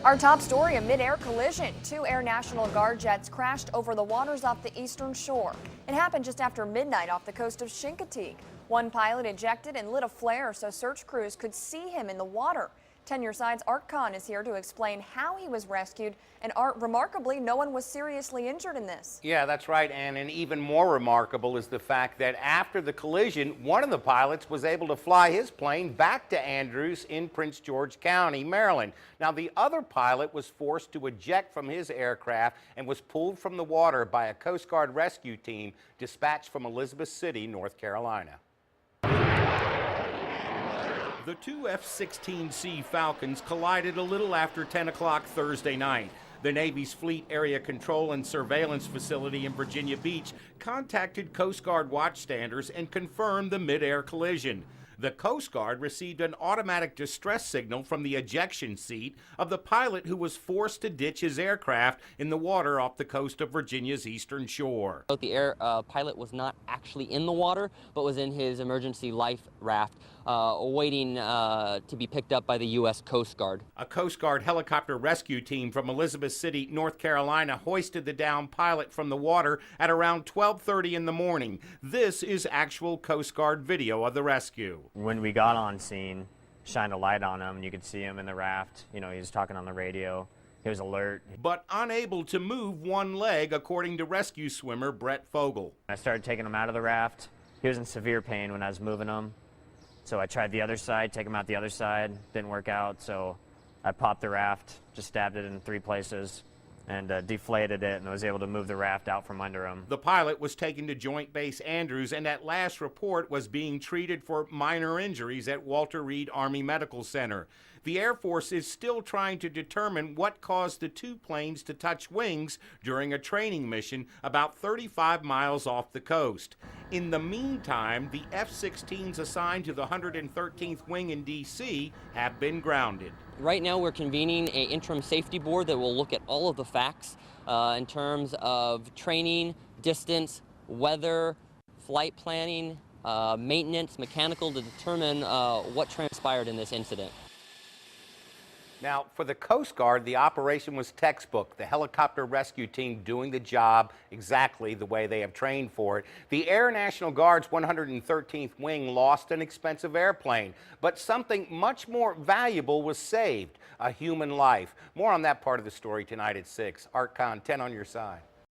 Our top story, a mid-air collision. Two Air National Guard jets crashed over the waters off the eastern shore. It happened just after midnight off the coast of Chincoteague. One pilot ejected and lit a flare so search crews could see him in the water. 10 Your Side's Kohn is here to explain how he was rescued. And remarkably, no one was seriously injured in this. Yeah, that's right. And even more remarkable is the fact that after the collision, one of the pilots was able to fly his plane back to Andrews in Prince George County, Maryland. Now, the other pilot was forced to eject from his aircraft and was pulled from the water by a Coast Guard rescue team dispatched from Elizabeth City, North Carolina. The two F-16C Falcons collided a little after 10 o'clock Thursday night. The Navy's Fleet Area Control and Surveillance Facility in Virginia Beach contacted Coast Guard watchstanders and confirmed the mid-air collision. The Coast Guard received an automatic distress signal from the ejection seat of the pilot who was forced to ditch his aircraft in the water off the coast of Virginia's eastern shore. The pilot was not actually in the water, but was in his emergency life raft, waiting to be picked up by the U.S. Coast Guard. A Coast Guard helicopter rescue team from Elizabeth City, North Carolina, hoisted the downed pilot from the water at around 12:30 in the morning. This is actual Coast Guard video of the rescue. When we got on scene, shined a light on him, and you could see him in the raft. You know, he was talking on the radio. He was alert. But unable to move one leg, according to rescue swimmer Brett Fogel. I started taking him out of the raft. He was in severe pain when I was moving him. So I tried the other side, take him out the other side. Didn't work out, so I popped the raft, just stabbed it in 3 places, and deflated it, and was able to move the raft out from under him. The pilot was taken to Joint Base Andrews and at last report was being treated for minor injuries at Walter Reed Army Medical Center. The Air Force is still trying to determine what caused the two planes to touch wings during a training mission about 35 miles off the coast. In the meantime, the F-16s assigned to the 113th Wing in D.C. have been grounded. Right now we're convening an interim safety board that will look at all of the facts in terms of training, distance, weather, flight planning, maintenance, mechanical, to determine what transpired in this incident. Now, for the Coast Guard, the operation was textbook. The helicopter rescue team doing the job exactly the way they have trained for it. The Air National Guard's 113th Wing lost an expensive airplane, but something much more valuable was saved, a human life. More on that part of the story tonight at 6. Kohn, 10 on your side.